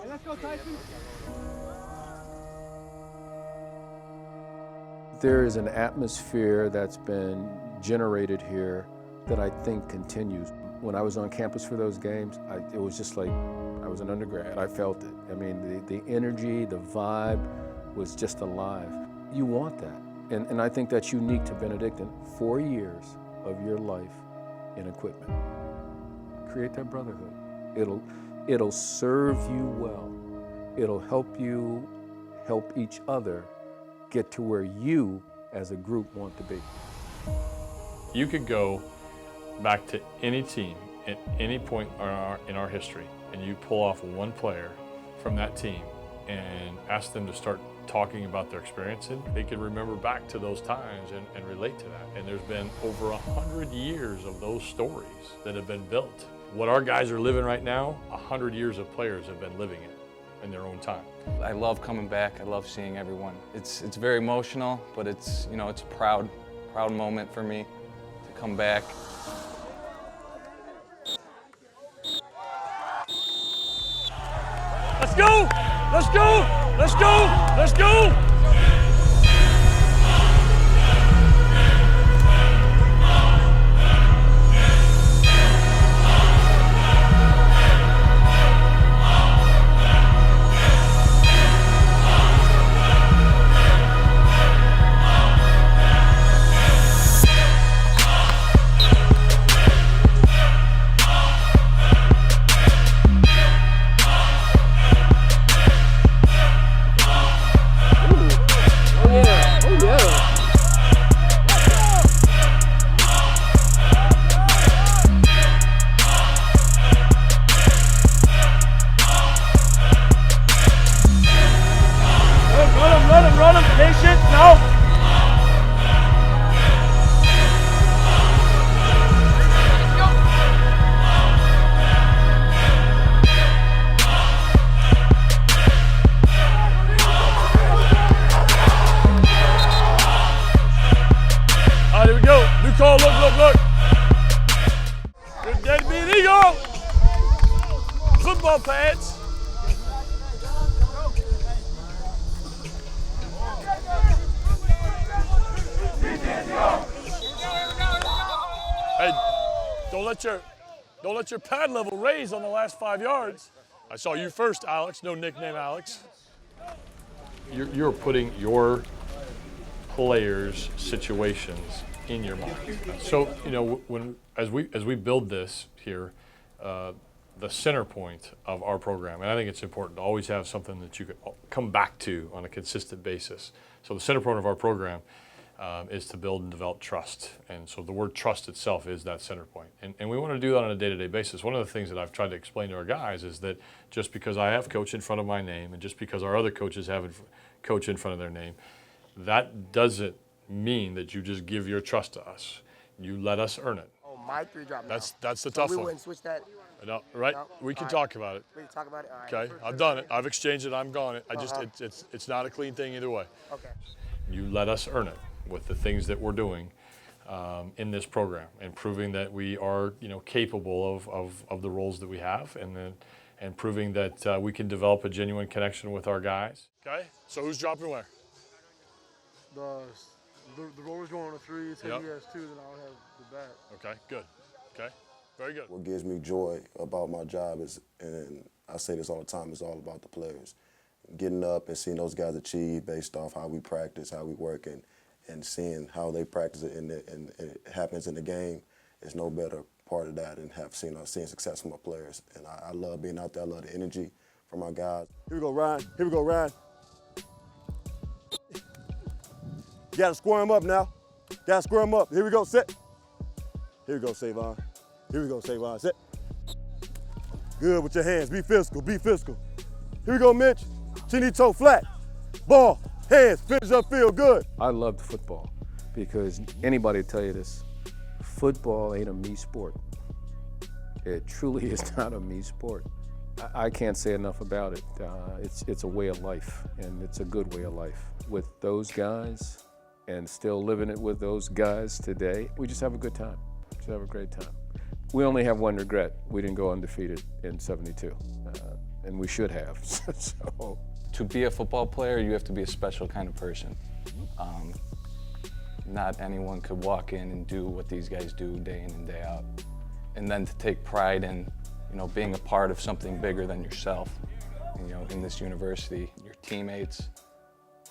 Let's go, Tyson. There is an atmosphere that's been generated here that I think continues. When I was on campus for those games, it was just like I was an undergrad. I felt it. I mean, the energy, the vibe was just alive. You want that. And I think that's unique to Benedictine. 4 years of your life in equipment. Create that brotherhood. It'll serve you well. It'll help you help each other get to where you as a group want to be. You could go back to any team at any point in our history and you pull off one player from that team and ask them to start talking about their experience, and they could remember back to those times and relate to that. And there's been over 100 years of those stories that have been built. What our guys are living right now, 100 years of players have been living it in their own time. I love coming back. I love seeing everyone. It's very emotional, but it's it's a proud moment for me to come back. Let's go! Let's go! Let's go! Let's go! Run him, patient, no. All right, here we go. New call, look. Good deadbeat eagle. Football pads. Hey, don't let your pad level raise on the last 5 yards. I saw you first, Alex. No nickname, Alex. You're putting your players' situations in your mind. So as we build this here, the center point of our program, and I think it's important to always have something that you can come back to on a consistent basis. So the center point of our program is to build and develop trust. And so the word trust itself is that center point. And we want to do that on a day-to-day basis. One of the things that I've tried to explain to our guys is that just because I have coach in front of my name and just because our other coaches have coach in front of their name, that doesn't mean that you just give your trust to us. You let us earn it. Oh, my 3 drop now. That's the tough we one. wouldn't switch that? No, right? No? We can All right. talk about it. We can talk about it? All right. Okay, I've done it. I've exchanged it. I'm gone it. It's not a clean thing either way. Okay. You let us earn it with the things that we're doing in this program and proving that we are capable of the roles that we have and proving that we can develop a genuine connection with our guys. Okay, so who's dropping where? The roller's going on a 3, so Yep. he has 2, then I'll have the back. Okay, good. Okay, very good. What gives me joy about my job is, and I say this all the time, is all about the players. Getting up and seeing those guys achieve based off how we practice, how we work, and seeing how they practice it and it happens in the game is no better part of that than seeing success from our players. And I love being out there. I love the energy from our guys. Here we go, Ryan. Here we go, Ryan. You gotta square him up now. Gotta square him up. Here we go, sit. Here we go, Savon. Here we go, Savon, sit. Good with your hands, be physical, be physical. Here we go, Mitch. Chinny toe flat. Ball, hands, finish up field, good. I loved football because anybody tell you this, football ain't a me sport. It truly is not a me sport. I can't say enough about it. It's a way of life, and it's a good way of life. With those guys, and still living it with those guys today, we just have a good time. Just have a great time. We only have one regret. We didn't go undefeated in '72. and we should have. So. To be a football player, you have to be a special kind of person. Not anyone could walk in and do what these guys do day in and day out. And then to take pride in, being a part of something bigger than yourself. In this university, your teammates,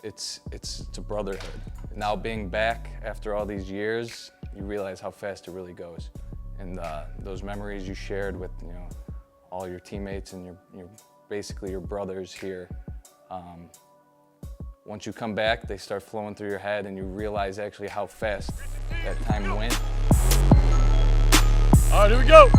it's a brotherhood. Now being back after all these years, you realize how fast it really goes. And those memories you shared with, all your teammates and your basically your brothers here, once you come back, they start flowing through your head and you realize actually how fast that time went. All right, here we go.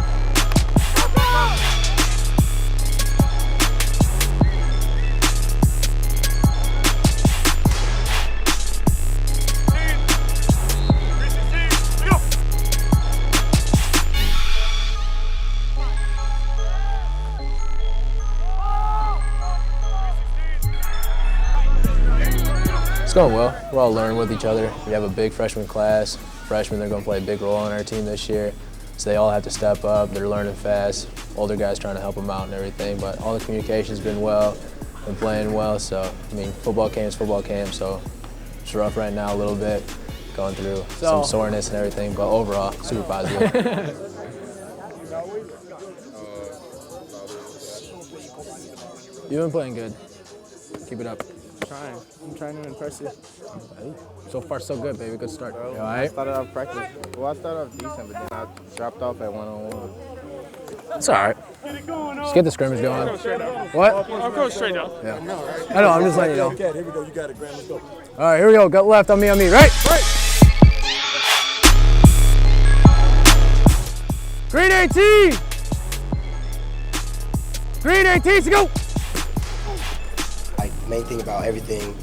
It's going well. We're all learning with each other. We have a big freshman class. Freshmen are going to play a big role on our team this year. So they all have to step up. They're learning fast. Older guys trying to help them out and everything. But all the communication's been well. Been playing well. So, football camp's football camp. So it's rough right now a little bit. Going through some soreness and everything. But overall, super positive. You've been playing good. Keep it up. I'm trying to impress you. So far, so good, baby. Good start. Bro, You all I right? started off practice. Well, I started off decent, but then I dropped off at one-on-one. It's all right. Let's get the scrimmage going. What? I'll go straight down. Yeah. I know, I'm just letting you know. Okay, here we go. You got it, Graham. Let's go. All right, here we go. Gut left on me, right? Green 18! Green 18, to go! Main thing about everything,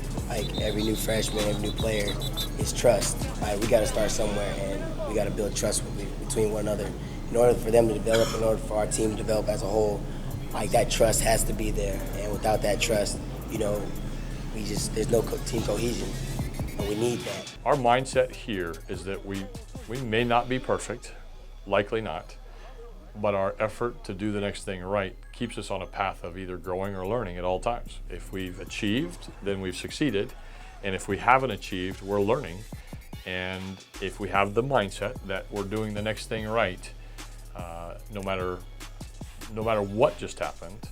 every new freshman, every new player, is trust. We got to start somewhere, and we got to build trust between one another. In order for them to develop, in order for our team to develop as a whole, that trust has to be there. And without that trust, there's no team cohesion, and we need that. Our mindset here is that we may not be perfect, likely not, but our effort to do the next thing right keeps us on a path of either growing or learning at all times. If we've achieved, then we've succeeded. And if we haven't achieved, we're learning. And if we have the mindset that we're doing the next thing right, no matter what just happened,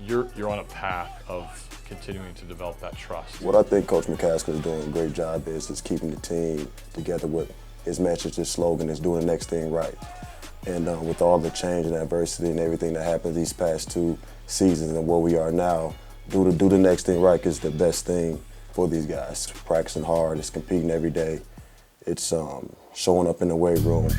you're on a path of continuing to develop that trust. What I think Coach McCaskill is doing a great job is keeping the team together with his message, his slogan is doing the next thing right. And with all the change and adversity and everything that happened these past 2 seasons and where we are now, do the next thing right is the best thing for these guys. Practicing hard, it's competing every day. It's showing up in the weight room.